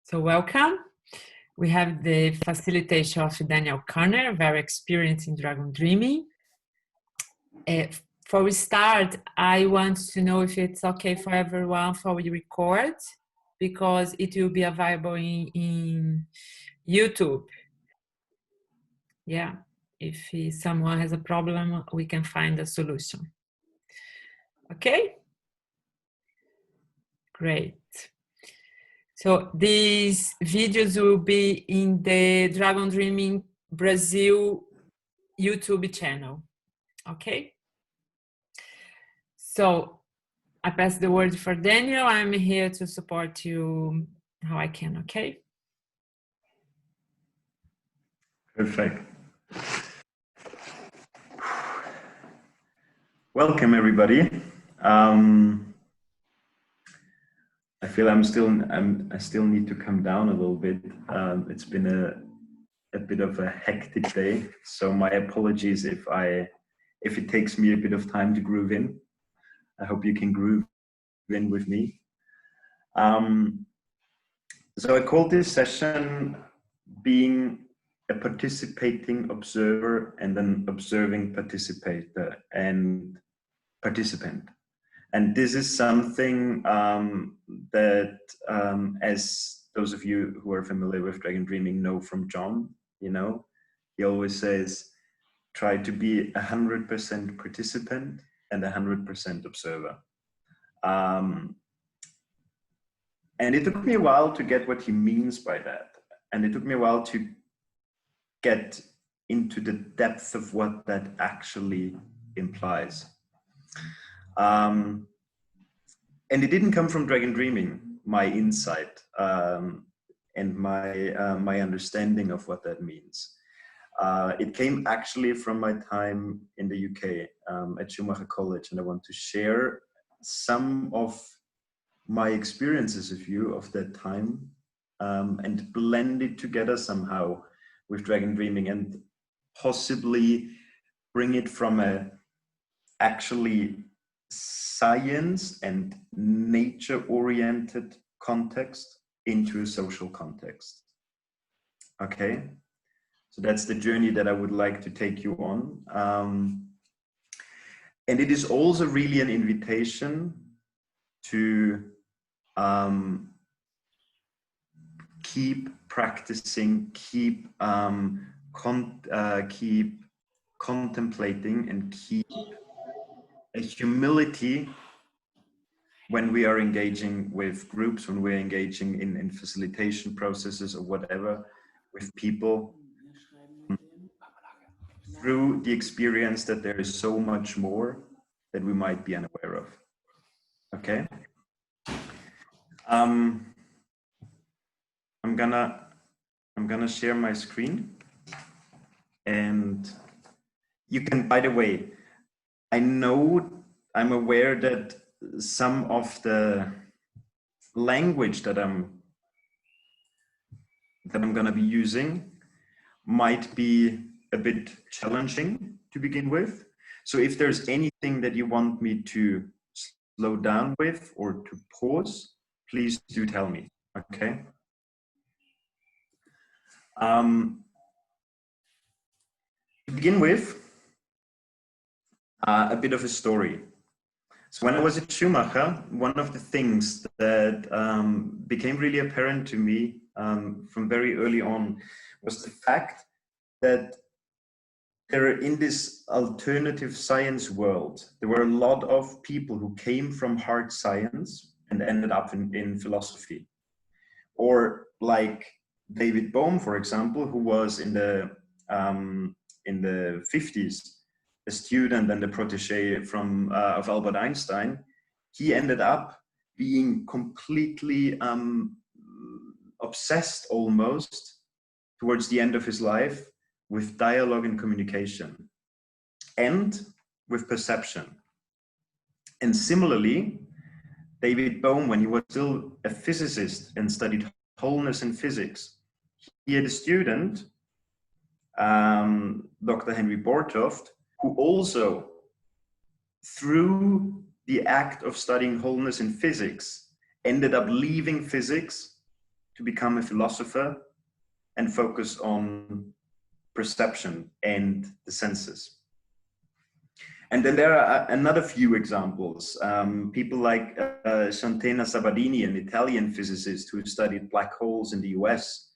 So welcome. We have the facilitation of Daniel Korner, very experienced in Dragon Dreaming. Before we start, I want to know if it's okay for everyone for we record, because it will be available in YouTube. Yeah, if someone has a problem, we can find a solution. Okay? Great. So these videos will be in the Dragon Dreaming Brazil YouTube channel. Okay? So I pass the word for Daniel. I'm here to support you how I can, okay? Perfect. Welcome, everybody. I feel I still need to come down a little bit. It's been a bit of a hectic day, so my apologies if it takes me a bit of time to groove in. I hope you can groove in with me. So I called this session being a participating observer and an observing participant. And this is something that, as those of you who are familiar with Dragon Dreaming know from John, he always says, try to be 100% participant and 100% observer. And it took me a while to get what he means by that. And it took me a while to get into the depth of what that actually implies. And it didn't come from Dragon Dreaming, my insight and my understanding of what that means. It came actually from my time in the UK at Schumacher College, and I want to share some of my experiences of that time and blend it together somehow with Dragon Dreaming and possibly bring it from a actually science and nature oriented context into a social context. Okay, so that's the journey that I would like to take you on. And it is also really an invitation to keep practicing, keep contemplating, and keep a humility when we are engaging with groups, when we're engaging in facilitation processes or whatever with people, through the experience that there is so much more that we might be unaware of. Okay? I'm gonna share my screen, and you can, by the way, I'm aware that some of the language that I'm gonna be using might be a bit challenging to begin with. So if there's anything that you want me to slow down with or to pause, please do tell me, okay? To begin with, a bit of a story. So when I was at Schumacher, one of the things that became really apparent to me from very early on was the fact that in this alternative science world, there were a lot of people who came from hard science and ended up in philosophy. Or like David Bohm, for example, who was in the 50s, a student and a protege of Albert Einstein. He ended up being completely obsessed almost towards the end of his life with dialogue and communication and with perception. And similarly, David Bohm, when he was still a physicist and studied wholeness in physics, he had a student, Dr. Henry Bortoft, who also, through the act of studying wholeness in physics, ended up leaving physics to become a philosopher and focus on perception and the senses. And then there are another few examples. People like Shantena Sabadini, an Italian physicist who studied black holes in the US,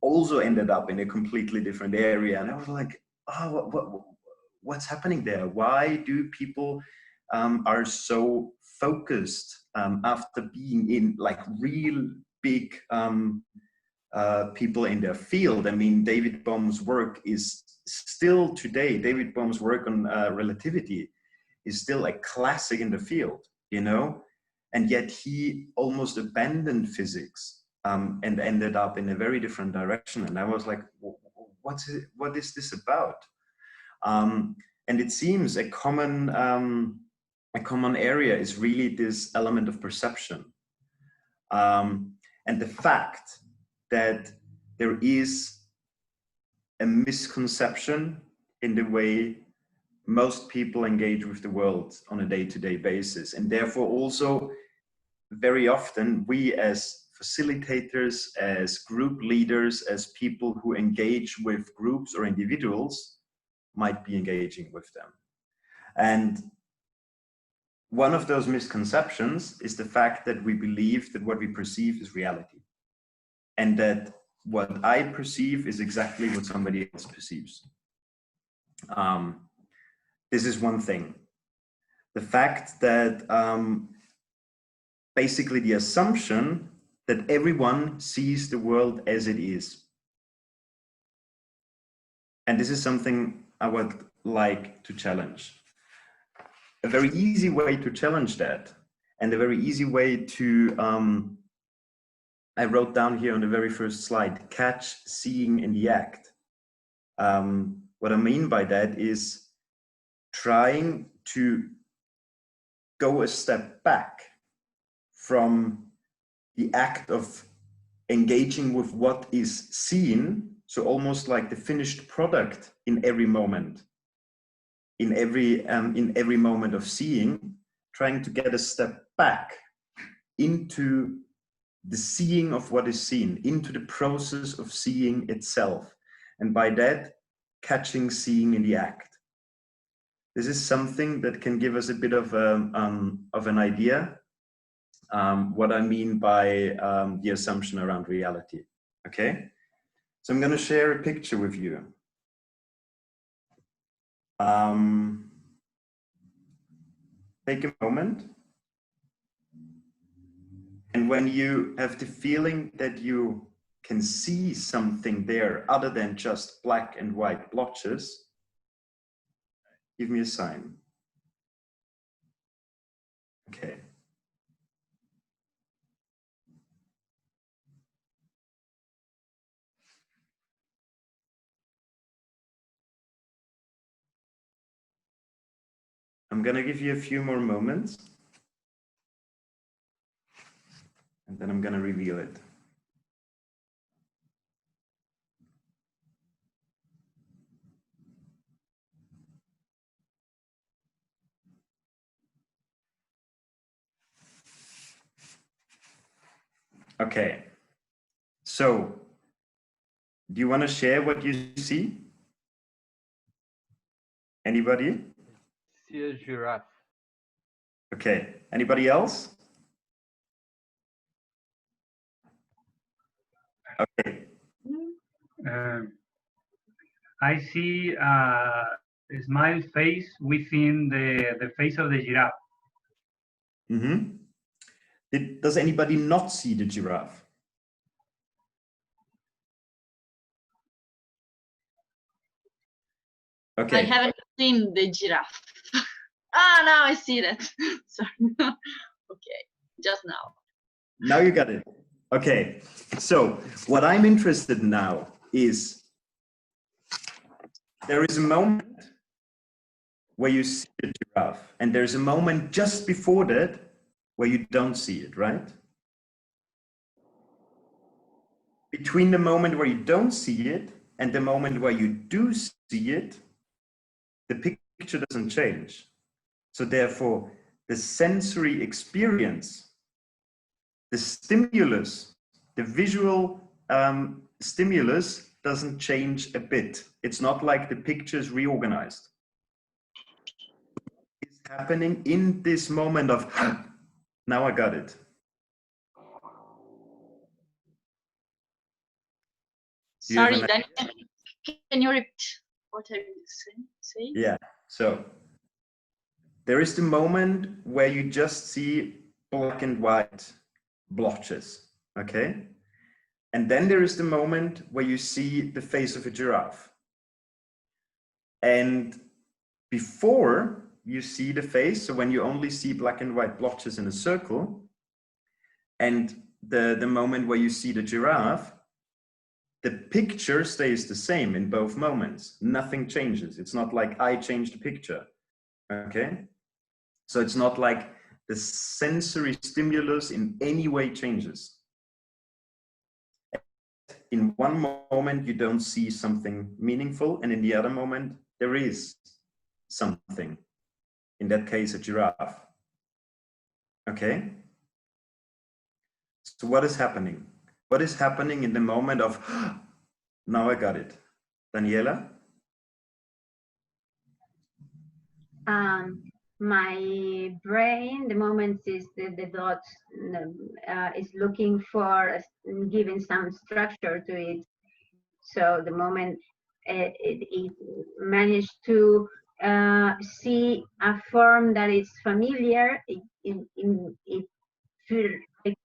also ended up in a completely different area. And I was like, oh, what's happening there? Why do people are so focused after being in like real big people in their field? I mean, David Bohm's work is still today, David Bohm's work on relativity is still a classic in the field, you know, and yet he almost abandoned physics and ended up in a very different direction. And I was like, what is this about? And it seems a common area is really this element of perception. And the fact that there is a misconception in the way most people engage with the world on a day-to-day basis. And therefore also very often we as facilitators, as group leaders, as people who engage with groups or individuals might be engaging with them. And one of those misconceptions is the fact that we believe that what we perceive is reality, and that what I perceive is exactly what somebody else perceives. This is one thing. The fact that basically the assumption that everyone sees the world as it is. And this is something I would like to challenge. A very easy way to challenge that, and a very easy way to, I wrote down here on the very first slide, catch seeing in the act. What I mean by that is trying to go a step back from the act of engaging with what is seen, so almost like the finished product in every moment, in every moment of seeing, trying to get a step back into the seeing of what is seen, into the process of seeing itself, and by that catching seeing in the act. This is something that can give us a bit of an idea what I mean by the assumption around reality. Okay, so I'm going to share a picture with you. Take a moment, and when you have the feeling that you can see something there other than just black and white blotches, give me a sign. Okay. I'm going to give you a few more moments, and then I'm going to reveal it. Okay, so do you want to share what you see? Anybody? See a giraffe. Okay, anybody else? Okay. I see a smile face within the face of the giraffe. Mm-hmm. Does anybody not see the giraffe? Okay. I haven't seen the giraffe. Ah, now I see that. Sorry. Okay, just now. Now you got it. Okay, so what I'm interested in now is there is a moment where you see the giraffe, and there's a moment just before that where you don't see it, right? Between the moment where you don't see it and the moment where you do see it, the picture doesn't change. So therefore, the sensory experience, the stimulus the visual stimulus doesn't change a bit. It's not like the picture is reorganized. It's happening in this moment of, now I got it. Sorry, Daniel, can you repeat what are you saying? Yeah, so there is the moment where you just see black and white blotches, okay? And then there is the moment where you see the face of a giraffe. And before you see the face, so when you only see black and white blotches in a circle, and the moment where you see the giraffe, the picture stays the same in both moments. Nothing changes. It's not like I changed the picture, okay? So it's not like the sensory stimulus in any way changes. In one moment, you don't see something meaningful, and in the other moment, there is something. In that case, a giraffe. Okay? So what is happening? What is happening in the moment of, now I got it? Daniela? My brain, the moment is the dots is looking for giving some structure to it. So the moment it managed to see a form that is familiar, it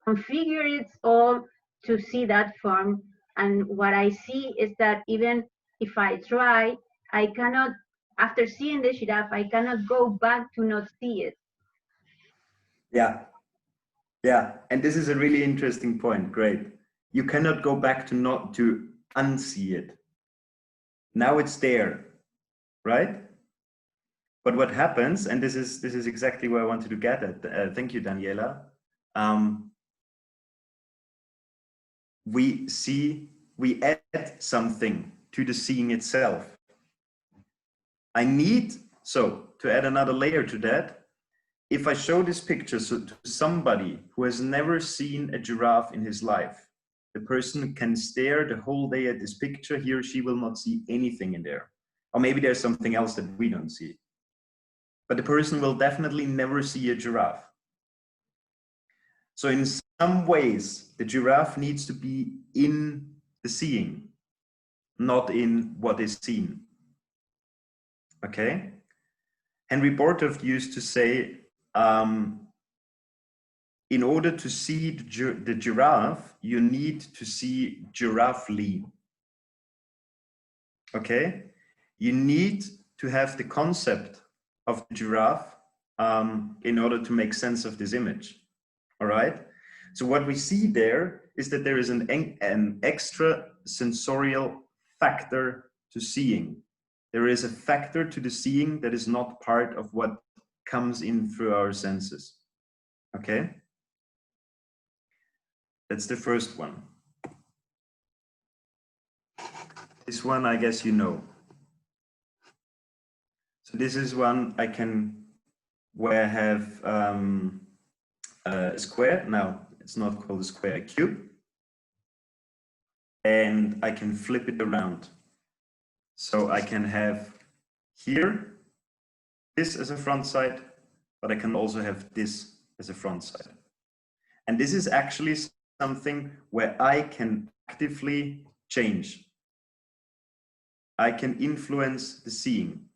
configures it all to see that form. And what I see is that even if I try, I cannot, after seeing the giraffe, I cannot go back to not see it. Yeah. Yeah. And this is a really interesting point. Great. You cannot go back to not to unsee it. Now it's there, right? But what happens, and this is exactly where I wanted to get at. Thank you, Daniela. We add something to the seeing itself. So to add another layer to that, if I show this picture to somebody who has never seen a giraffe in his life, the person can stare the whole day at this picture. He or she will not see anything in there. Or maybe there's something else that we don't see. But the person will definitely never see a giraffe. So in some ways, the giraffe needs to be in the seeing, not in what is seen. Okay? Henry Bortoft used to say, in order to see the giraffe, you need to see giraffely. Okay? You need to have the concept of the giraffe in order to make sense of this image. All right? So what we see there is that there is an extra sensorial factor to seeing. There is a factor to the seeing that is not part of what comes in through our senses. Okay? That's the first one. This one, I guess you know. So this is one where I have a square. Now, it's not called a square, a cube. And I can flip it around. So I can have here this as a front side, but I can also have this as a front side. And this is actually something where I can actively change. I can influence the seeing.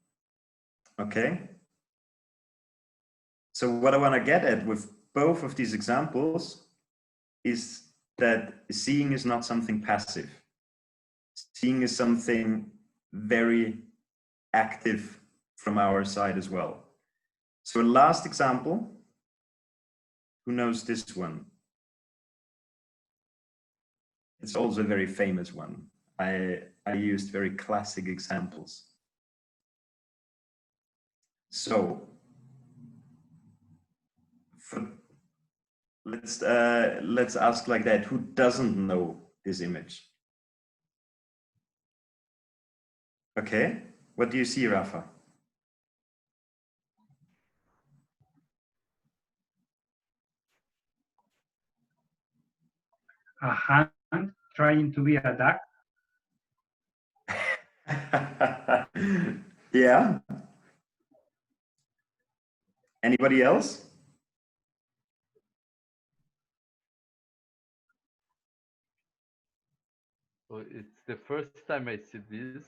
Okay? So what I want to get at with both of these examples is that seeing is not something passive. Seeing is something very active from our side as well. So a last example, who knows this one? It's also a very famous one. I used very classic examples. So let's ask like that, who doesn't know this image? Okay, what do you see, Rafa? a hand trying to be a duck? Yeah. Anybody else? So it's the first time I see this,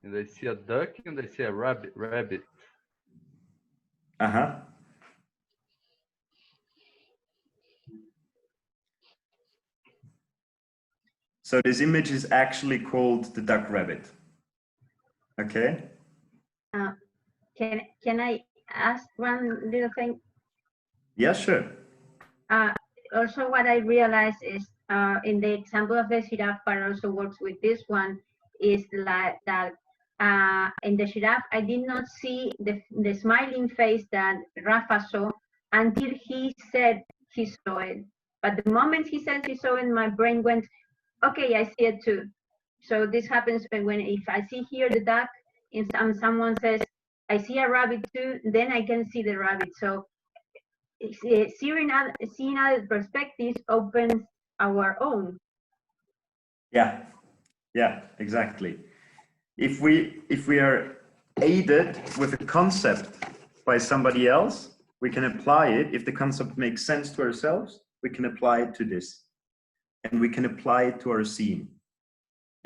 and I see a duck and I see a rabbit. Uh-huh. So this image is actually called the duck rabbit. Okay. Can I ask one little thing? Yeah, sure. Also, what I realized is in the example of the giraffe, but also works with this one, is like that in the giraffe, I did not see the smiling face that Rafa saw until he said he saw it. But the moment he said he saw it, my brain went, okay, I see it too. So this happens when if I see here the duck, and someone says, I see a rabbit too, then I can see the rabbit. So seeing other perspectives opens our own. Yeah. Yeah, exactly. If we are aided with a concept by somebody else, we can apply it. If the concept makes sense to ourselves, we can apply it to this. And we can apply it to our scene.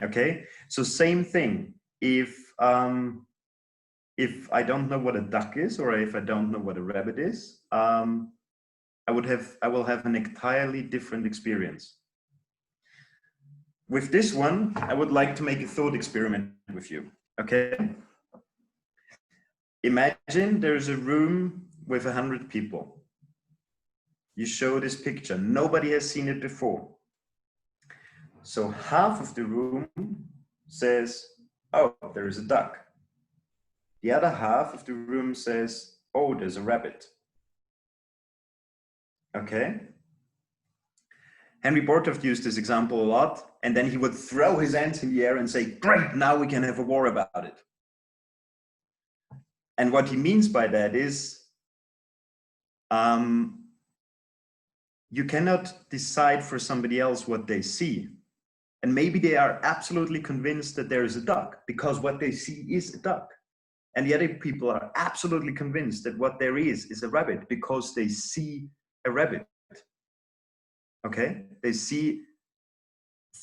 Okay? So same thing. If I don't know what a duck is, or if I don't know what a rabbit is, I will have an entirely different experience. With this one, I would like to make a thought experiment with you, okay? Imagine there's a room with 100 people. You show this picture, nobody has seen it before. So half of the room says, oh, there is a duck. The other half of the room says, oh, there's a rabbit. Okay? Henry Bortoft used this example a lot, and then he would throw his hands in the air and say, great, now we can have a war about it. And what he means by that is, you cannot decide for somebody else what they see. And maybe they are absolutely convinced that there is a duck because what they see is a duck. And the other people are absolutely convinced that what there is a rabbit because they see a rabbit. Okay? They see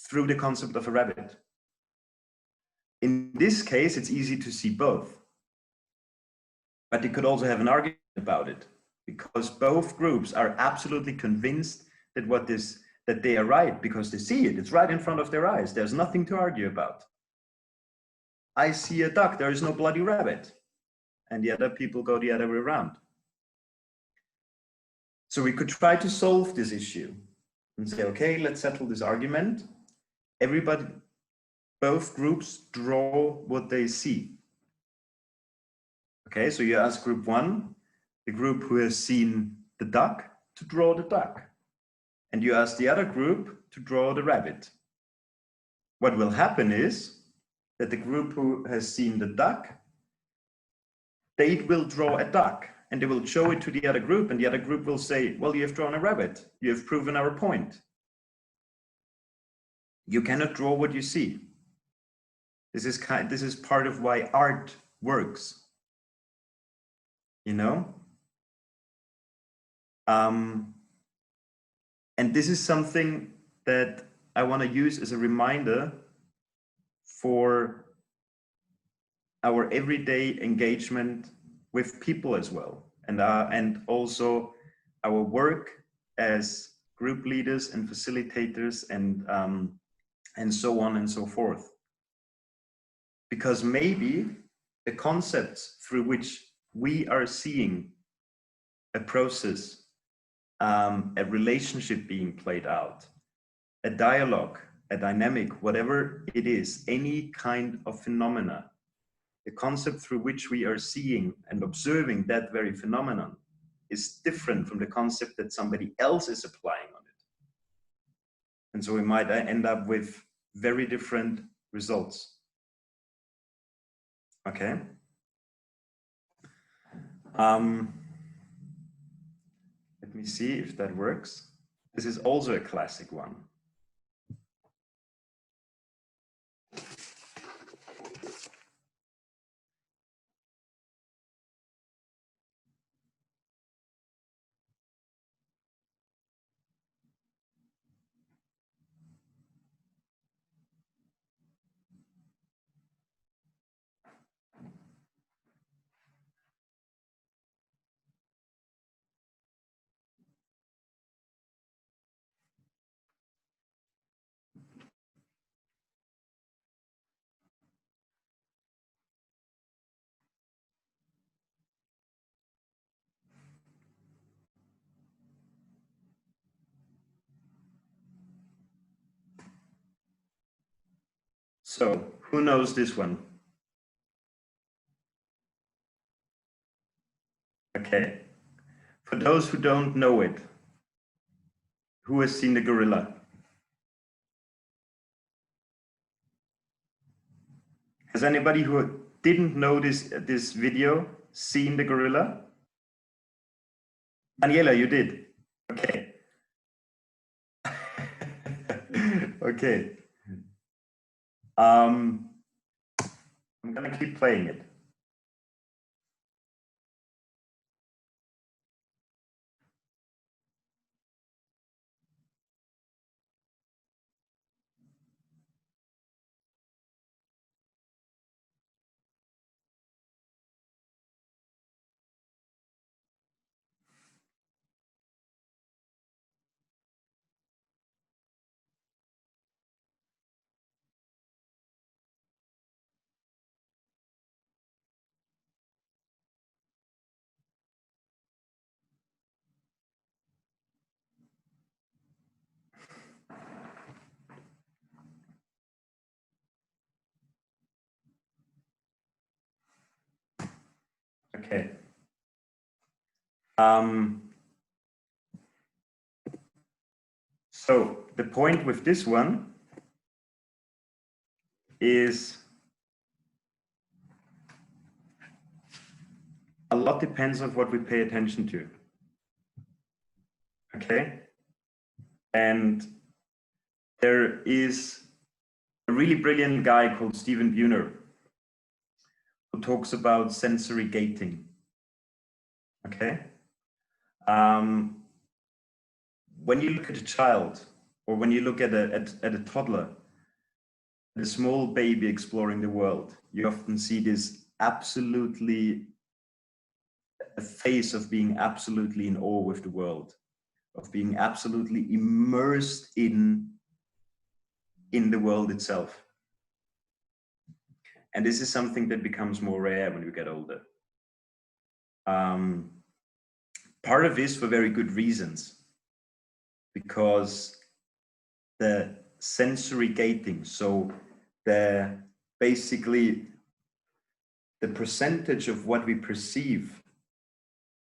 through the concept of a rabbit. In this case, it's easy to see both. But they could also have an argument about it because both groups are absolutely convinced that they are right because they see it. It's right in front of their eyes. There's nothing to argue about. I see a duck, there is no bloody rabbit. And the other people go the other way around. So we could try to solve this issue and say, okay, let's settle this argument. Everybody, both groups draw what they see. Okay, so you ask group one, the group who has seen the duck, to draw the duck. And you ask the other group to draw the rabbit. What will happen is that the group who has seen the duck, they will draw a duck and they will show it to the other group, and the other group will say, well, you have drawn a rabbit. You have proven our point. You cannot draw what you see. This is part of why art works. You know? And this is something that I want to use as a reminder for our everyday engagement with people as well, and also our work as group leaders and facilitators and so on and so forth. Because maybe the concepts through which we are seeing a process, a relationship being played out, a dialogue, a dynamic, whatever it is, any kind of phenomena, the concept through which we are seeing and observing that very phenomenon is different from the concept that somebody else is applying on it. And so we might end up with very different results. Okay. Let me see if that works. This is also a classic one. So, who knows this one? Okay. For those who don't know it, who has seen the gorilla? Has anybody who didn't know this video seen the gorilla? Daniela, you did? Okay. Okay. I'm gonna keep playing it. Okay. So the point with this one is a lot depends on what we pay attention to. Okay. And there is a really brilliant guy called Stephen Buhner who talks about sensory gating. Okay. When you look at a child, or when you look at a toddler, a small baby exploring the world, you often see this absolutely, a face of being absolutely in awe with the world, of being absolutely immersed in the world itself. And this is something that becomes more rare when we get older. Part of this for very good reasons, because the sensory gating, so basically the percentage of what we perceive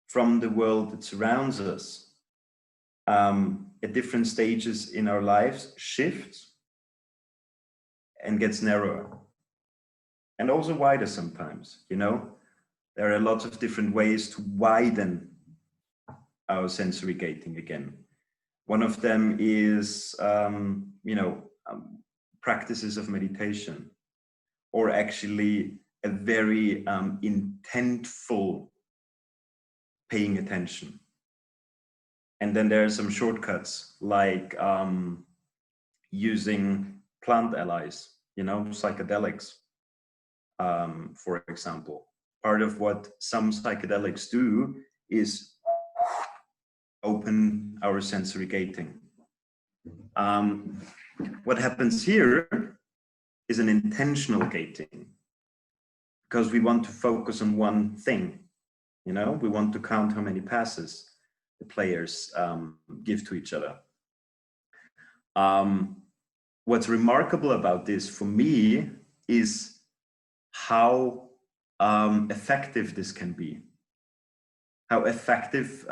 from the world that surrounds us at different stages in our lives shifts and gets narrower, and also wider sometimes. You know, there are lots of different ways to widen our sensory gating again. One of them is, practices of meditation, or actually a very intentful paying attention. And then there are some shortcuts like using plant allies, psychedelics, for example. Part of what some psychedelics do is open our sensory gating. What happens here is an intentional gating, because we want to focus on one thing. We want to count how many passes the players give to each other. What's remarkable about this for me is how effective this can be. How effective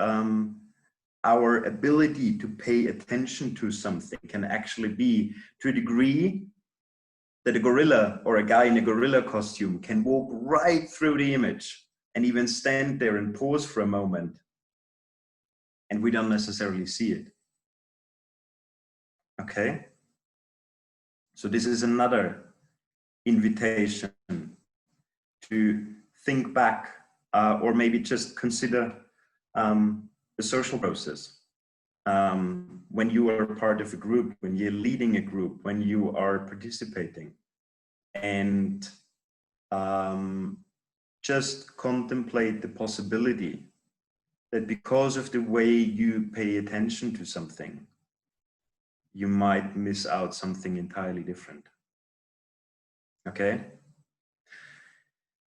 our ability to pay attention to something can actually be, to a degree that a gorilla or a guy in a gorilla costume can walk right through the image and even stand there and pause for a moment, and we don't necessarily see it. Okay? So this is another invitation to think back, or maybe just consider the social process. When you are part of a group, when you're leading a group, when you are participating, and just contemplate the possibility that because of the way you pay attention to something, you might miss out something entirely different. Okay?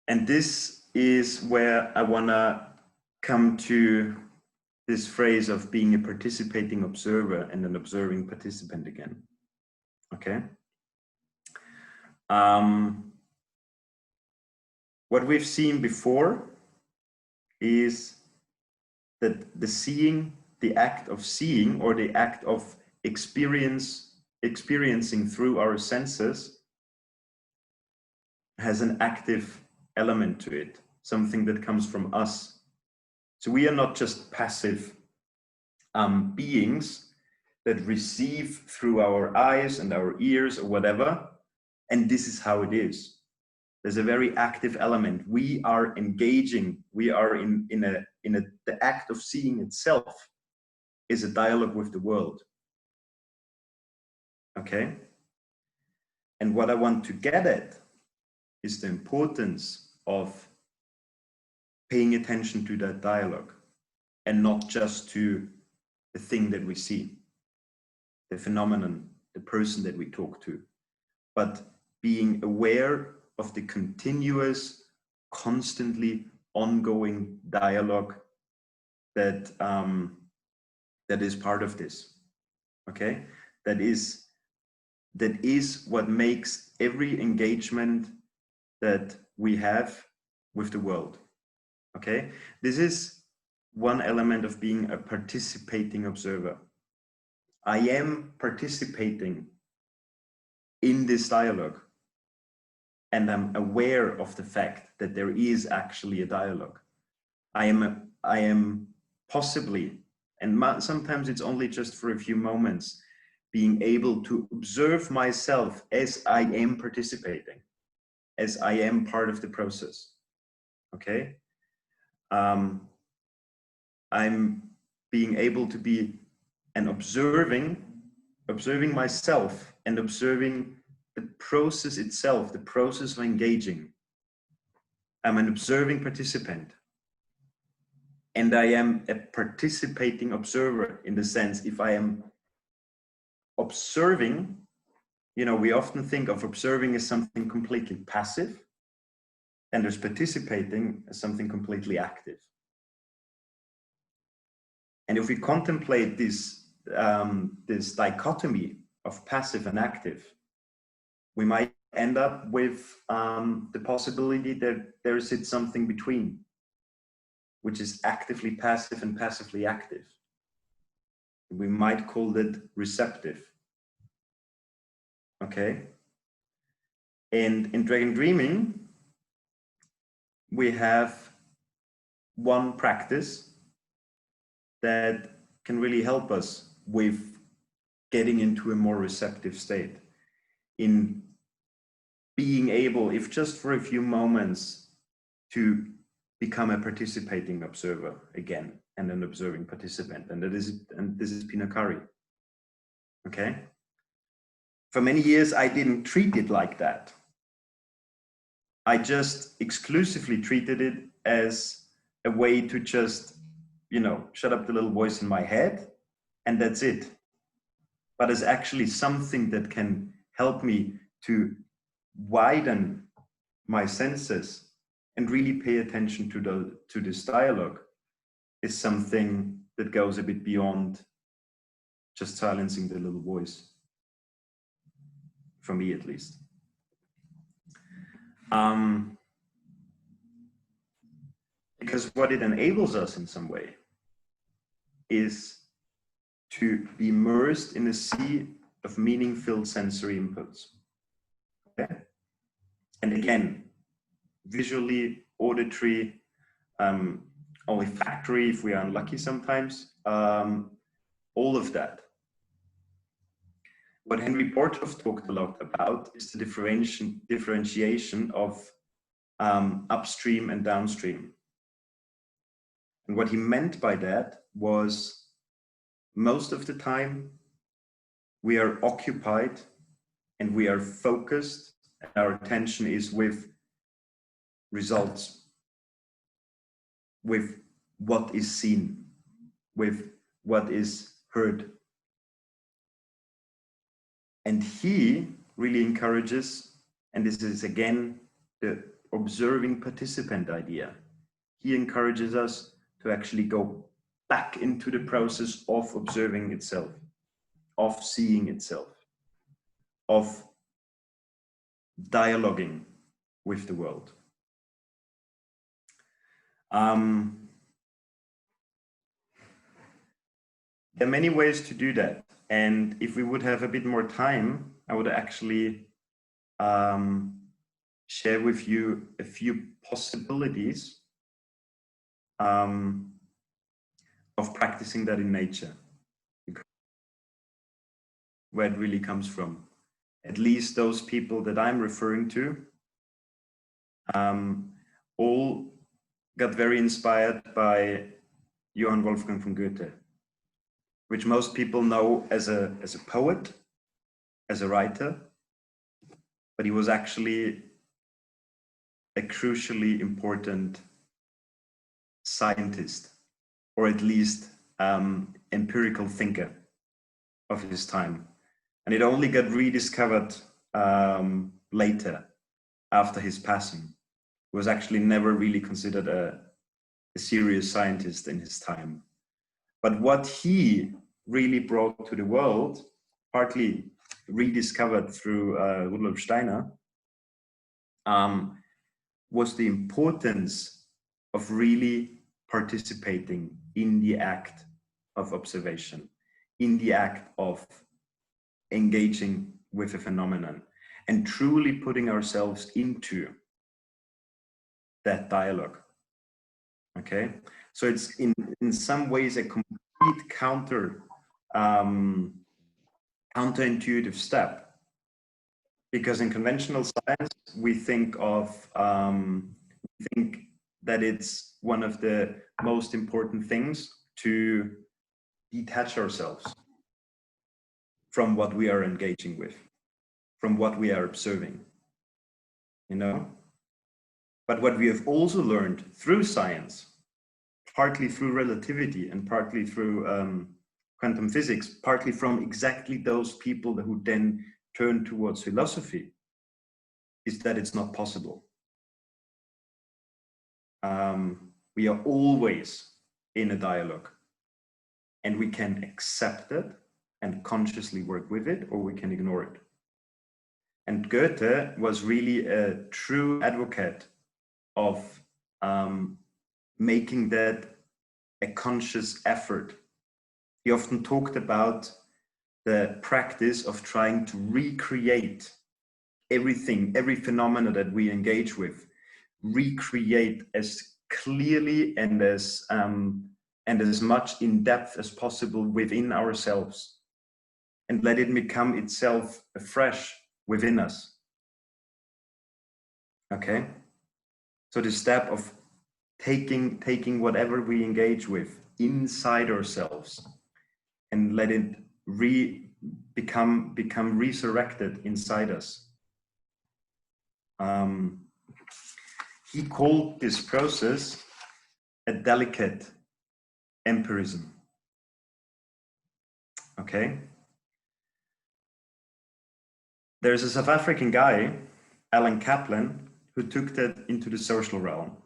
And this is where I wanna come to this phrase of being a participating observer and an observing participant again. Okay? What we've seen before is that the act of seeing, or the act of experiencing through our senses, has an active element to it, something that comes from us. So we are not just passive beings that receive through our eyes and our ears or whatever, and this is how it is. There's a very active element. We are engaging. We are the act of seeing itself is a dialogue with the world. Okay? And what I want to get at is the importance of paying attention to that dialogue, and not just to the thing that we see, the phenomenon, the person that we talk to, but being aware of the continuous, constantly ongoing dialogue that that is part of this. Okay, that is what makes every engagement that we have with the world. Okay, this is one element of being a participating observer. I am participating in this dialogue, and I'm aware of the fact that there is actually a dialogue. I am possibly, and sometimes it's only just for a few moments, being able to observe myself as I am participating, as I am part of the process. Okay? I'm being able to be and observing myself and observing the process itself, the process of engaging. I'm an observing participant. And I am a participating observer, in the sense, if I am observing, you know, we often think of observing as something completely passive, and there's participating as something completely active. And if we contemplate this dichotomy of passive and active, we might end up with the possibility that there sits something between, which is actively passive and passively active. We might call it receptive. Okay? And in Dragon Dreaming, we have one practice that can really help us with getting into a more receptive state, in being able, if just for a few moments, to become a participating observer again, and an observing participant. And this is Pinakari. Okay? For many years, I didn't treat it like that. I just exclusively treated it as a way to just, you know, shut up the little voice in my head, and that's it. But it's actually something that can help me to widen my senses and really pay attention to this dialogue, is something that goes a bit beyond just silencing the little voice, for me at least. Because what it enables us in some way is to be immersed in a sea of meaning-filled sensory inputs. Okay? And again, visually, auditory, olfactory if we are unlucky sometimes, all of that. What Henry Porthoff talked a lot about is the differentiation of upstream and downstream. And what he meant by that was, most of the time we are occupied and we are focused, and our attention is with results, with what is seen, with what is heard. And he really encourages, and this is again the observing participant idea, he encourages us to actually go back into the process of observing itself, of seeing itself, of dialoguing with the world. There are many ways to do that. And if we would have a bit more time, I would actually share with you a few possibilities of practicing that in nature, where it really comes from. At least those people that I'm referring to all got very inspired by Johann Wolfgang von Goethe, which most people know as a poet, as a writer, but he was actually a crucially important scientist, or at least empirical thinker of his time. And it only got rediscovered later, after his passing. He was actually never really considered a serious scientist in his time. But what he really brought to the world, partly rediscovered through Rudolf Steiner, was the importance of really participating in the act of observation, in the act of engaging with a phenomenon, and truly putting ourselves into that dialogue. Okay, so it's in some ways a complete counterintuitive step, because in conventional science we think that it's one of the most important things to detach ourselves from what we are engaging with, from what we are observing, you know. But what we have also learned through science, partly through relativity and partly through quantum physics, partly from exactly those people who then turn towards philosophy, is that it's not possible. We are always in a dialogue, and we can accept it and consciously work with it, or we can ignore it. And Goethe was really a true advocate of making that a conscious effort. He often talked about the practice of trying to recreate everything, every phenomena that we engage with, recreate as clearly and as much in depth as possible within ourselves, and let it become itself afresh within us. Okay, so the step of taking whatever we engage with inside ourselves and let it become resurrected inside us. He called this process a delicate empirism. Okay. There's a South African guy, Alan Kaplan, who took that into the social realm.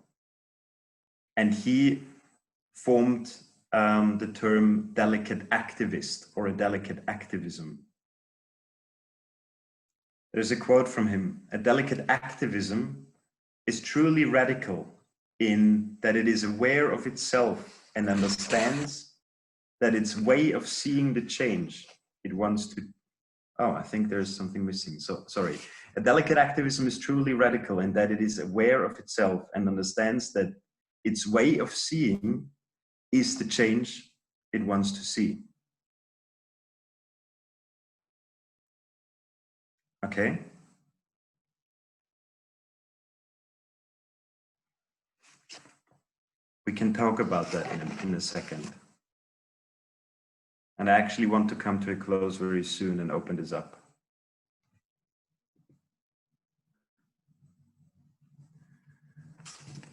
And he formed the term delicate activist, or a delicate activism. There's a quote from him: "A delicate activism is truly radical in that it is aware of itself and understands that its way of seeing the change it wants to..." Oh, I think there's something missing. So sorry. A delicate activism is truly radical in that it is aware of itself and understands that its way of seeing is the change it wants to see. Okay. We can talk about that in a second. And I actually want to come to a close very soon and open this up.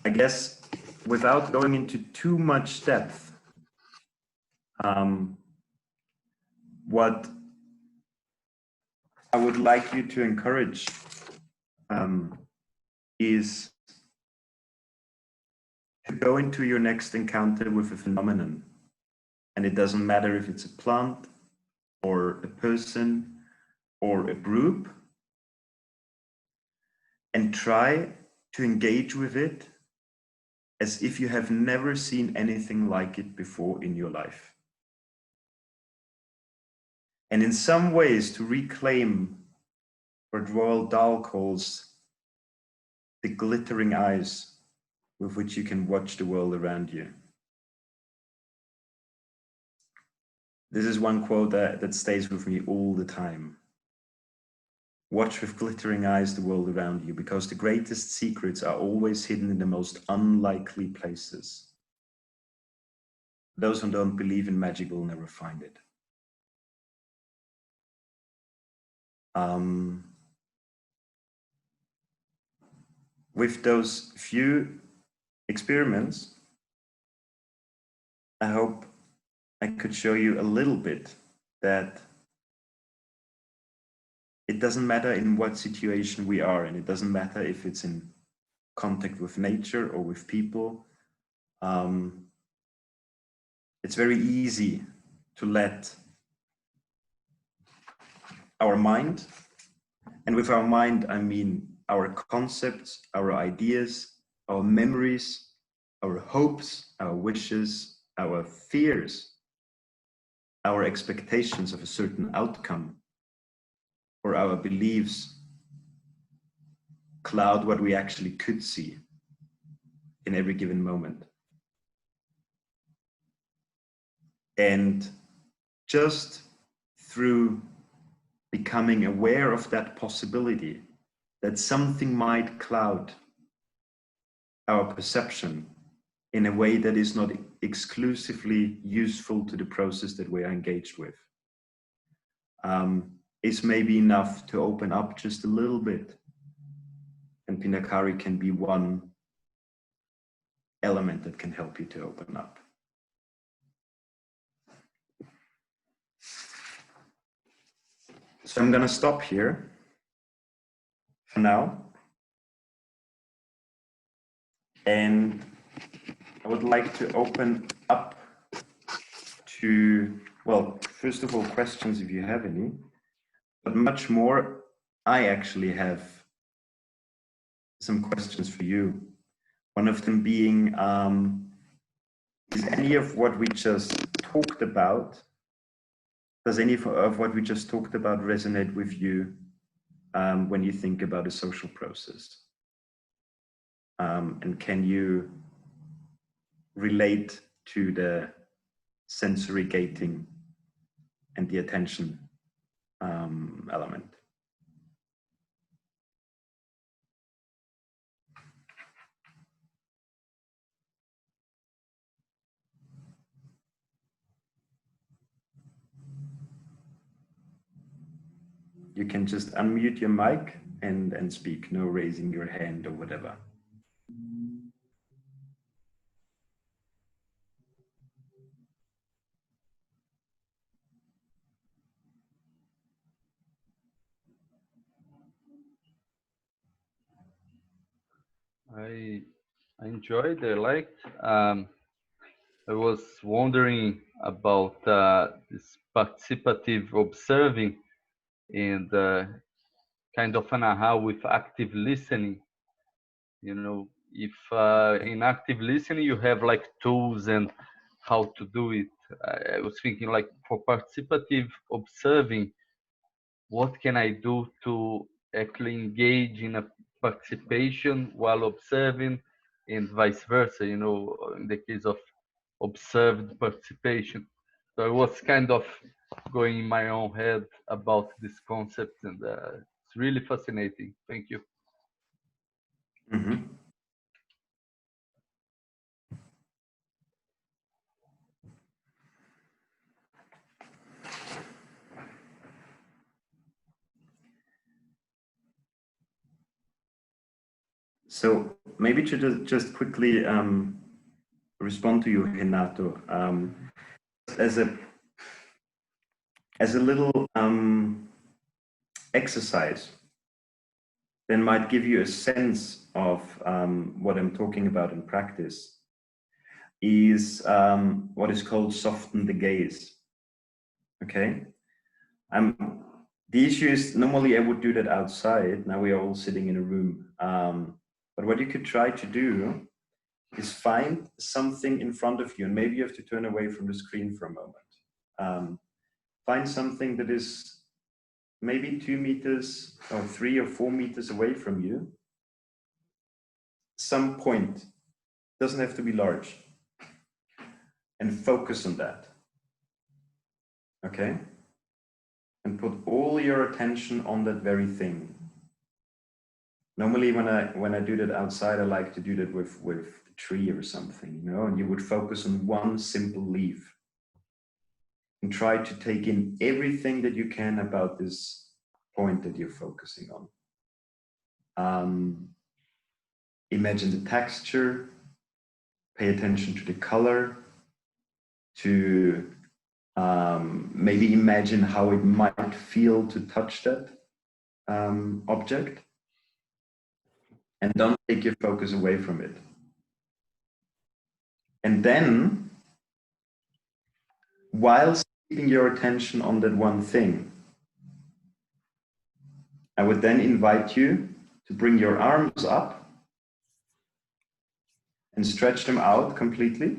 I guess without going into too much depth, what I would like you to encourage is to go into your next encounter with a phenomenon. And it doesn't matter if it's a plant or a person or a group. and try to engage with it as if you have never seen anything like it before in your life. And in some ways to reclaim what Roald Dahl calls the glittering eyes with which you can watch the world around you. This is one quote that stays with me all the time. Watch with glittering eyes the world around you, because the greatest secrets are always hidden in the most unlikely places. Those who don't believe in magic will never find it. With those few experiments, I hope I could show you a little bit that it doesn't matter in what situation we are, and it doesn't matter if it's in contact with nature or with people. It's very easy to let our mind, and with our mind I mean our concepts, our ideas, our memories, our hopes, our wishes, our fears, our expectations of a certain outcome, or our beliefs cloud what we actually could see in every given moment. And just through becoming aware of that possibility, that something might cloud our perception in a way that is not exclusively useful to the process that we are engaged with, is maybe enough to open up just a little bit. And Pinakari can be one element that can help you to open up. So I'm going to stop here for now. And I would like to open up to, well, first of all, questions if you have any, but much more, I actually have some questions for you. One of them being, is any of what we just talked about, does any of what we just talked about resonate with you when you think about a social process? And can you relate to the sensory gating and the attention element? You can just unmute your mic and speak, no raising your hand or whatever. I enjoyed, I liked. I was wondering about this participative observing and kind of an aha with active listening. You know, if in active listening you have like tools and how to do it, I was thinking like for participative observing, what can I do to actually engage in a participation while observing, and vice versa, you know, in the case of observed participation. So I was kind of going in my own head about this concept, and it's really fascinating. Thank you. Mm-hmm. So maybe to just quickly respond to you, Renato, as a little exercise, then might give you a sense of what I'm talking about in practice, is what is called soften the gaze. Okay, I'm The issue is, normally I would do that outside. Now we are all sitting in a room. But what you could try to do is find something in front of you, and maybe you have to turn away from the screen for a moment. Find something that is maybe 2 meters or 3 or 4 meters away from you. Some point, doesn't have to be large, and focus on that. Okay? And put all your attention on that very thing. Normally when I do that outside, I like to do that with a tree or something, you know, and you would focus on one simple leaf and try to take in everything that you can about this point that you're focusing on. Imagine the texture, pay attention to the color, to maybe imagine how it might feel to touch that object, and don't take your focus away from it. And then, whilst keeping your attention on that one thing, I would then invite you to bring your arms up and stretch them out completely,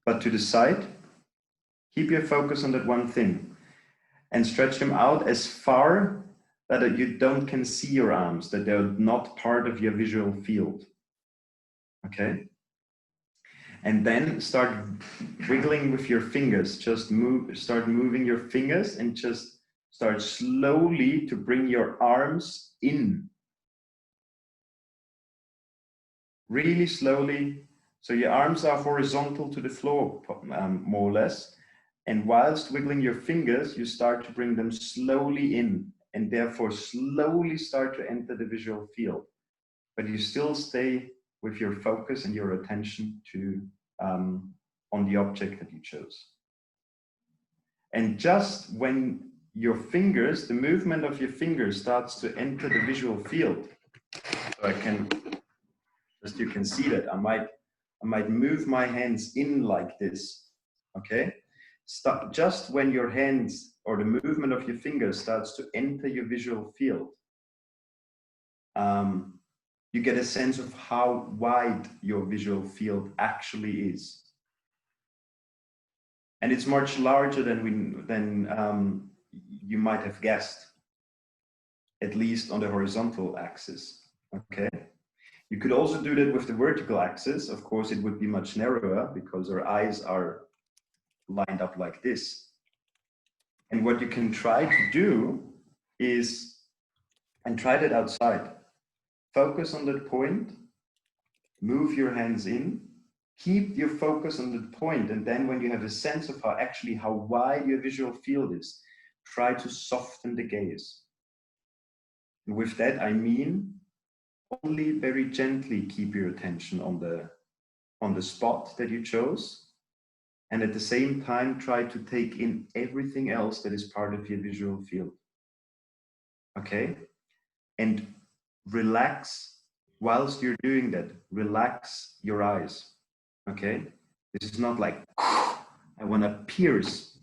but to the side. Keep your focus on that one thing and stretch them out as far that you can see your arms, that they're not part of your visual field. Okay? And then start wiggling with your fingers. Just start moving your fingers and just start slowly to bring your arms in. Really slowly. So your arms are horizontal to the floor, more or less. And whilst wiggling your fingers, you start to bring them slowly in, and therefore slowly start to enter the visual field. But you still stay with your focus and your attention to on the object that you chose. And just when your fingers, the movement of your fingers starts to enter the visual field, so you can see that I might move my hands in like this, okay? Just when your hands or the movement of your fingers starts to enter your visual field, you get a sense of how wide your visual field actually is. And it's much larger than you might have guessed, at least on the horizontal axis, okay? You could also do that with the vertical axis. Of course, it would be much narrower because our eyes are lined up like this. And what you can try to do is, and try that outside, focus on that point, move your hands in, keep your focus on the point, and then when you have a sense of how wide your visual field is, try to soften the gaze. And with that, I mean, only very gently keep your attention on the spot that you chose, and at the same time try to take in everything else that is part of your visual field. Okay? And relax whilst you're doing that. Relax your eyes. Okay? This is not like, I want to pierce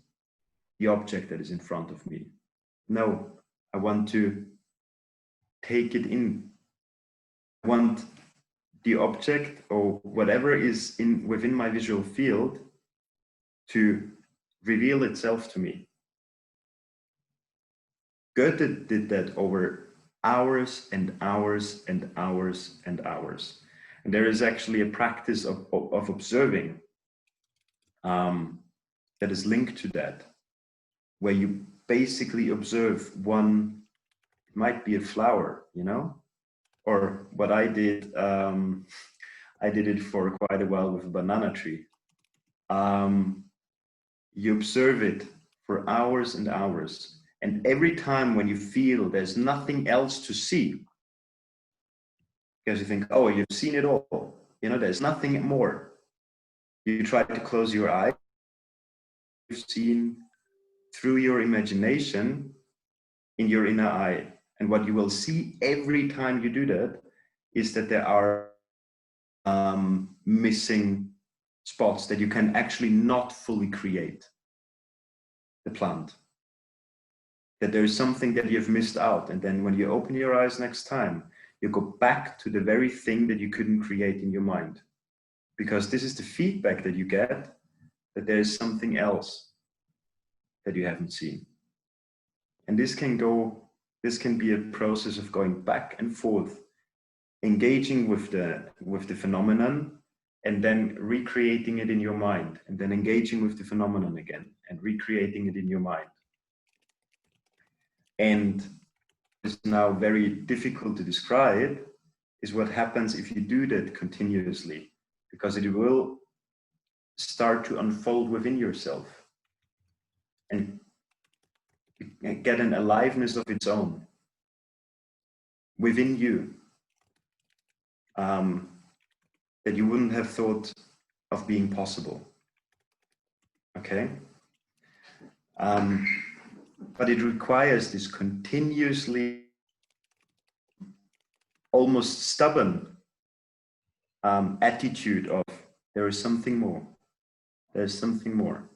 the object that is in front of me. No, I want to take it in. I want the object or whatever is within my visual field to reveal itself to me. Goethe did that over hours and hours and hours and hours. And there is actually a practice of observing that is linked to that, where you basically observe one, it might be a flower, you know? Or what I did it for quite a while with a banana tree. You observe it for hours and hours. And every time when you feel there's nothing else to see, because you think, oh, you've seen it all, you know, there's nothing more. You try to close your eyes, you've seen through your imagination in your inner eye. And what you will see every time you do that is that there are missing spots that you can actually not fully create the plant. that there is something that you've missed out. And then when you open your eyes next time, you go back to the very thing that you couldn't create in your mind. Because this is the feedback that you get, that there is something else that you haven't seen. And this can be a process of going back and forth, engaging with the phenomenon, and then recreating it in your mind, and then engaging with the phenomenon again, and recreating it in your mind. And it's now very difficult to describe is what happens if you do that continuously, because it will start to unfold within yourself and get an aliveness of its own within you, that you wouldn't have thought of being possible. Okay? But it requires this continuously, almost stubborn attitude of, there is something more. There's something more.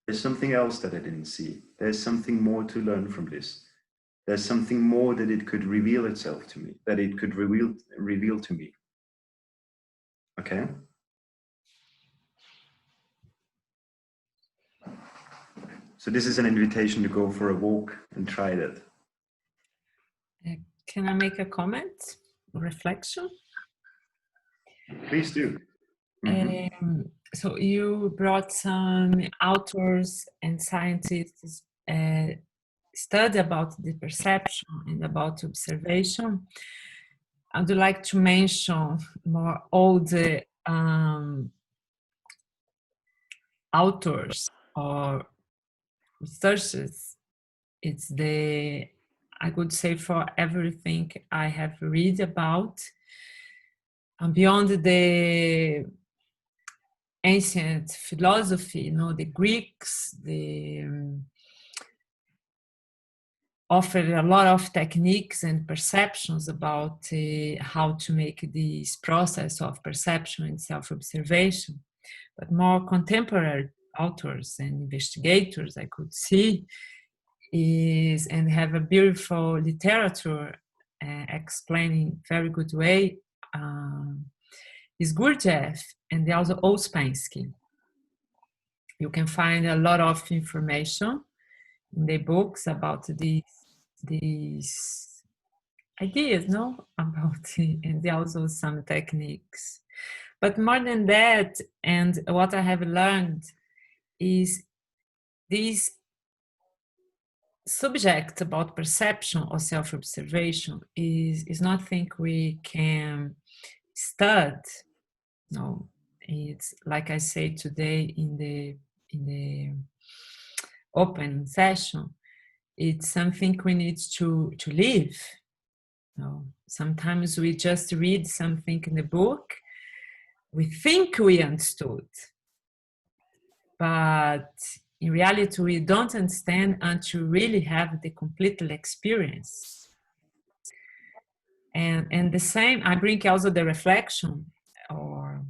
There's something else that I didn't see. There's something more to learn from this. There's something more that it could reveal itself to me, that it could reveal to me. Okay? So this is an invitation to go for a walk and try that. Can I make a comment, reflection? Please do. So you brought some authors and scientists study about the perception and about observation. I would like to mention more all the authors or researchers. It's I could say, for everything I have read about, and beyond the ancient philosophy, the Greeks, offered a lot of techniques and perceptions about how to make this process of perception and self-observation. But more contemporary authors and investigators I could see and have a beautiful literature explaining very good way is Goethe and also Ouspensky. You can find a lot of information in the books about these ideas, about and also some techniques. But more than that, and what I have learned is this subject about perception or self-observation is nothing we can study. No, it's like I say today in the opening session. It's something we need to live. Sometimes we just read something in the book. We think we understood, but in reality, we don't understand until really have the complete experience. And the same, I bring also the reflection, or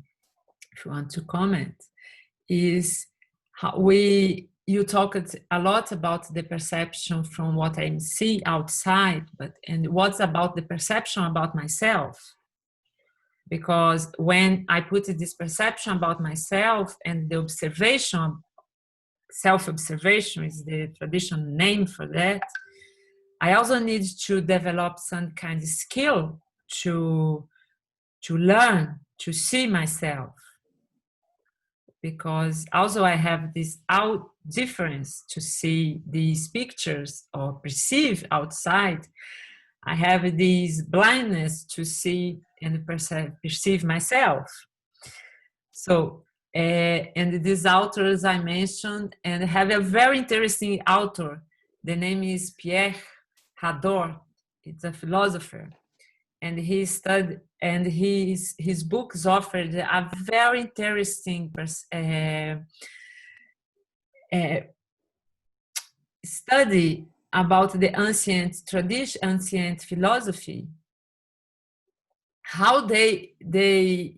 if you want to comment, is how you talked a lot about the perception from what I see outside, and what's about the perception about myself? Because when I put this perception about myself and the observation, self-observation is the traditional name for that, I also need to develop some kind of skill to learn to see myself. Because also I have this difference to see these pictures or perceive outside. I have this blindness to see and perceive myself. So, and these authors I mentioned, and I have a very interesting author. The name is Pierre Hadot. It's a philosopher. And he studied, and his books offered a very interesting study about the ancient tradition, ancient philosophy, how they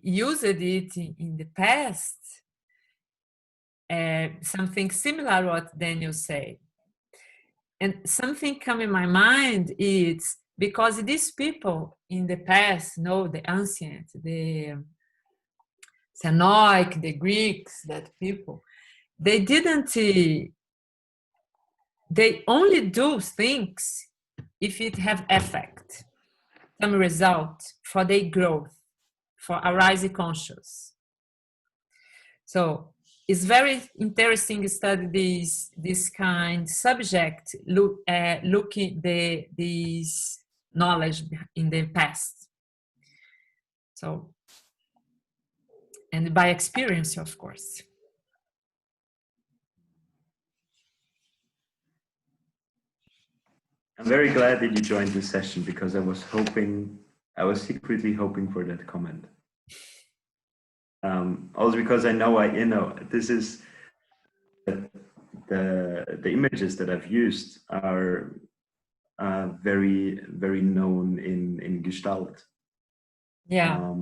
used it in the past. Something similar what Daniel said. And something come in my mind is because these people in the past, the ancient, the Senoic, the Greeks, that people, they didn't, they only do things if it have effect, some result for their growth, for arising conscious. So it's very interesting to study this kind subject, looking this knowledge in the past. So, and by experience, of course. I'm very glad that you joined this session because I was secretly hoping for that comment. Also because I know this is the images that I've used are very, very known in Gestalt. Yeah.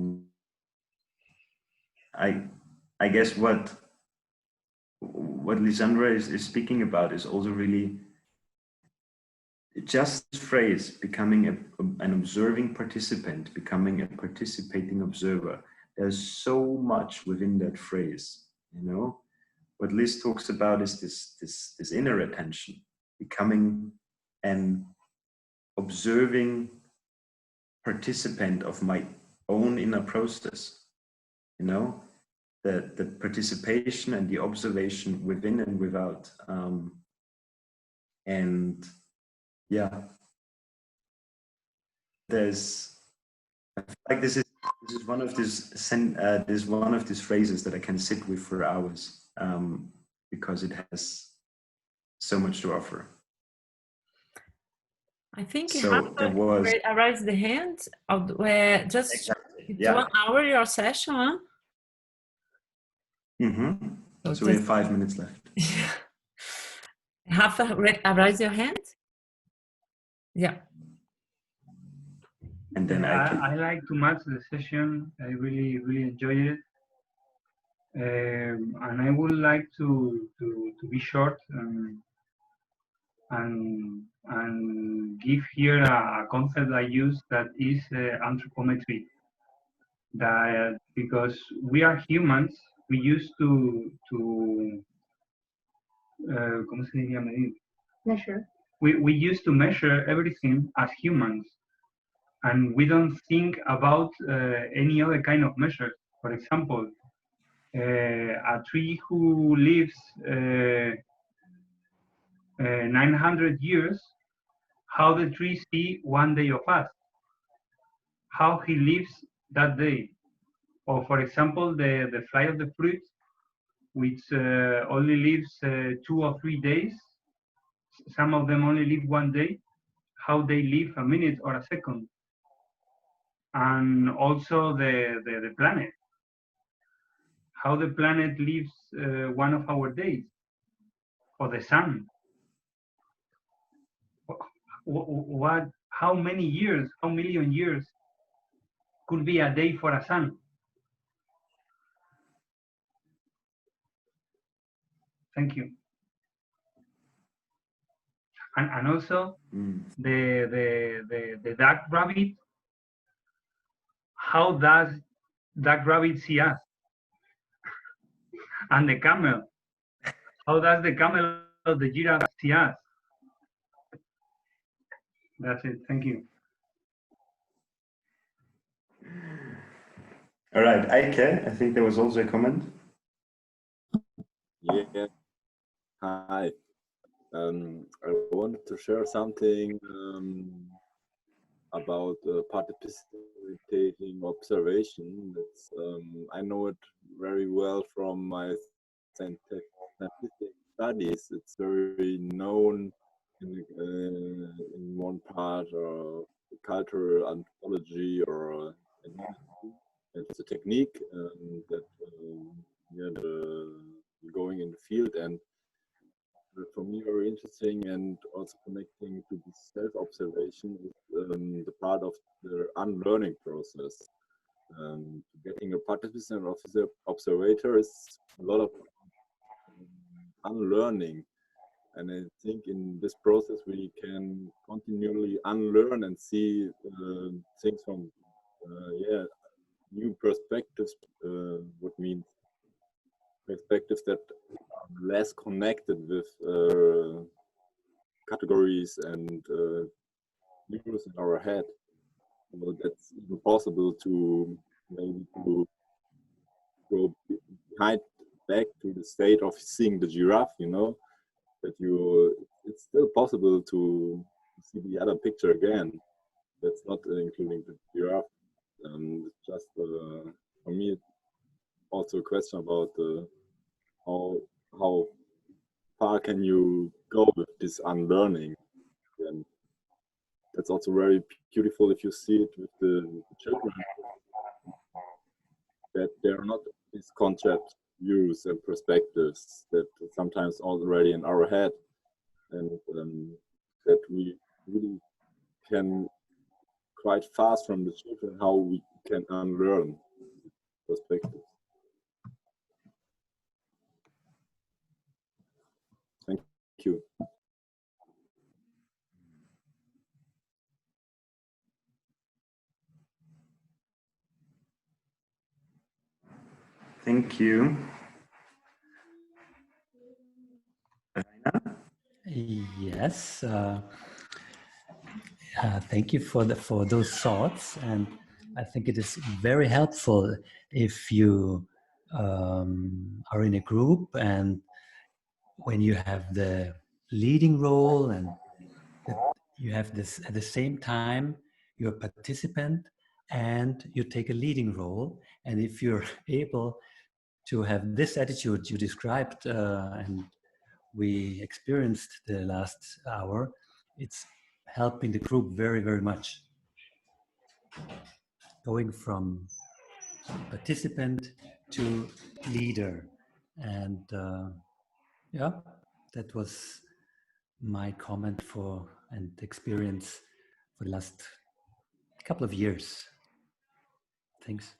I guess what Lisandra is speaking about is also really just this phrase, becoming an observing participant, becoming a participating observer. There's so much within that phrase, What Liz talks about is this inner attention, becoming an observing participant of my own inner process, the participation and the observation within and without. And yeah, there's, I feel like this is one of these phrases that I can sit with for hours, because it has so much to offer. I think you So have there to was raise the hand of where just exactly, it's 1 hour your session, huh? So we have 5 minutes left. Have to raise your hand. Yeah. And then I like too much the session. I really, really enjoyed it. And I would like to be short and give here a concept I use that is anthropometry. That because we are humans, we used to ¿cómo se diría medir? Measure. We used to measure everything as humans, and we don't think about any other kind of measure. For example, a tree who lives 900 years, how the tree see one day of us, how he lives that day. Or for example, the fly of the fruit, which only lives 2 or 3 days. Some of them only live 1 day, how they live a minute or a second. And also the planet, how the planet lives one of our days, or the sun. How many years, how million years could be a day for a sun? Thank you. And also the dark rabbit, how does dark rabbit see us? And the camel, how does the camel or the giraffe see us? That's it. Thank you. All right, Eike, I think there was also a comment. Yeah. Hi. I wanted to share something about participating observation. That's, I know it very well from my scientific studies. It's very known in one part of cultural anthropology or it's a technique that going in the field, and for me very interesting and also connecting to the self-observation is the part of the unlearning process. Getting a participant of the observator is a lot of unlearning, And I think in this process we can continually unlearn and see things from new perspectives. What means perspectives that are less connected with categories and news in our head. So that's even possible to maybe to go behind back to the state of seeing the giraffe, you know, that it's still possible to see the other picture again. That's not including the giraffe. Just for me, also a question about how far can you go with this unlearning, and that's also very beautiful if you see it with the children, that there are not these concept views and perspectives that sometimes already in our head, and that we really can quite fast from the children how we can unlearn perspectives. Thank you. Thank you. Yes. Thank you for those thoughts, and I think it is very helpful if you are in a group and when you have the leading role and you have this at the same time you're a participant and you take a leading role, and if you're able to have this attitude you described and we experienced the last hour, it's helping the group very, very much. Going from participant to leader. And yeah, that was my comment for and experience for the last couple of years. Thanks.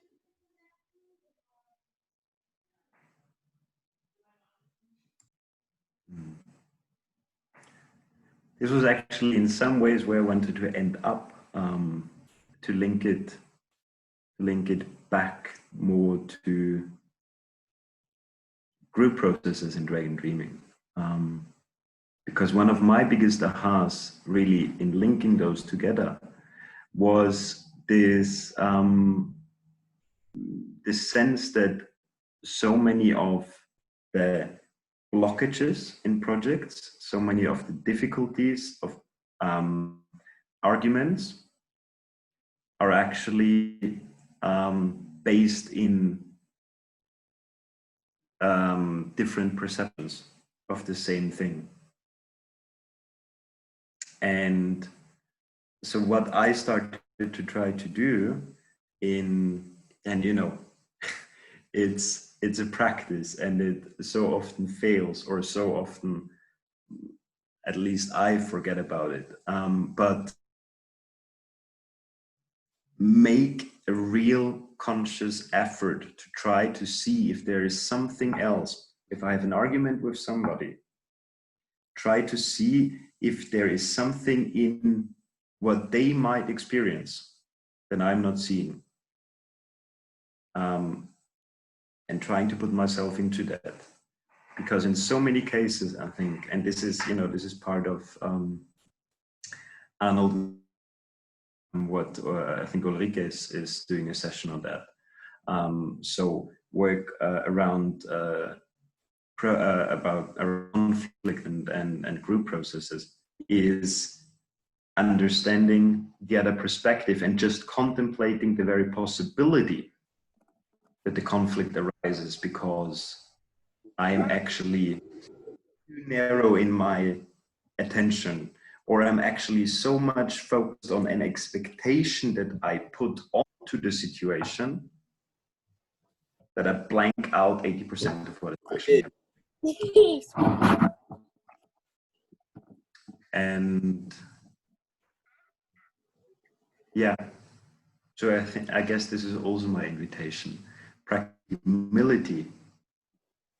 This was actually in some ways where I wanted to end up, to link it back more to group processes in Dragon Dreaming. Because one of my biggest ahas really in linking those together was this, this sense that so many of the blockages in projects, so many of the difficulties of arguments are actually based in different perceptions of the same thing. And so what I started to try to do and you know, it's a practice and it so often fails, or so often, at least I forget about it. But make a real conscious effort to try to see if there is something else. If I have an argument with somebody, try to see if there is something in what they might experience that I'm not seeing. And trying to put myself into that. Because in so many cases, I think, and this is, you know, this is part of Arnold, what I think Ulrike is doing a session on that. So work around conflict and group processes is understanding the other perspective and just contemplating the very possibility that the conflict arises because I'm actually too narrow in my attention, or I'm actually so much focused on an expectation that I put onto the situation that I blank out 80% of what is actually happening. And yeah, so I guess this is also my invitation. Practice humility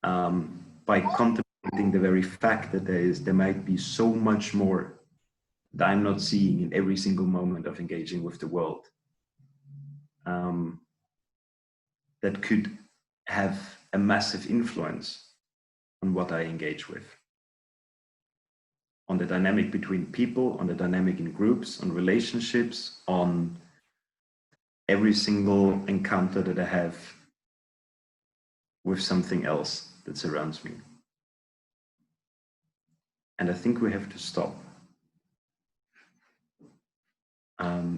by contemplating I think the very fact that there might be so much more that I'm not seeing in every single moment of engaging with the world, that could have a massive influence on what I engage with, on the dynamic between people, on the dynamic in groups, on relationships, on every single encounter that I have with something else that surrounds me. And I think we have to stop.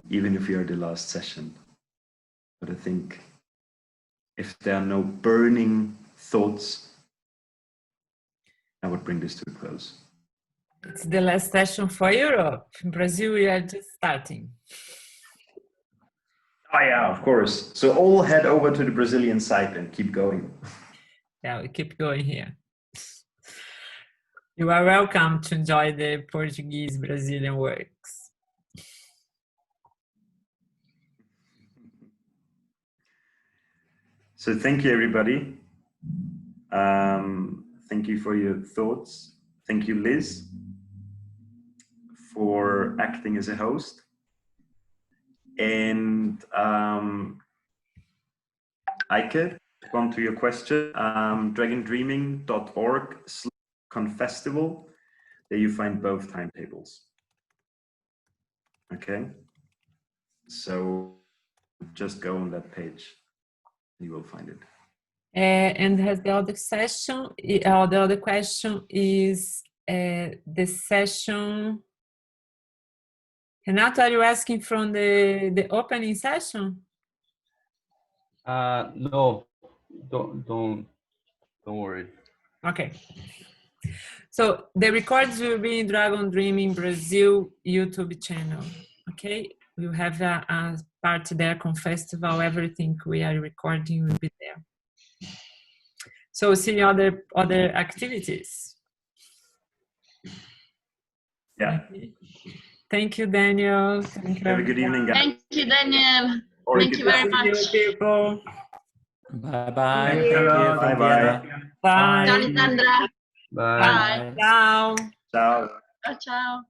Even if we are the last session. But I think if there are no burning thoughts, I would bring this to a close. It's the last session for Europe. In Brazil, we are just starting. Oh yeah, of course. So all head over to the Brazilian site and keep going. Yeah, we keep going here. You are welcome to enjoy the Portuguese Brazilian works. So thank you, everybody. Thank you for your thoughts. Thank you, Liz, for acting as a host. And Eike, to respond to your question, dragondreaming.org/confestival. There you find both timetables. Okay, so just go on that page. You will find it. And has the other session, the other question is the session. Renato, are you asking from the opening session? No, don't worry. Okay. So the records will be in Dragon Dreaming Brazil YouTube channel. Okay, we'll have a part there, Confestival, everything we are recording will be there. So see other activities. Yeah. Okay. Thank you, Daniel. Thank you. Have a good evening, guys. Thank you, Daniel. Or Thank you very Thank you, much. people. Bye-bye. Thanks a lot. Bye-bye. Bye. Ciao, Lisandra. Bye. Bye. Ciao. Ciao. Ciao, ciao.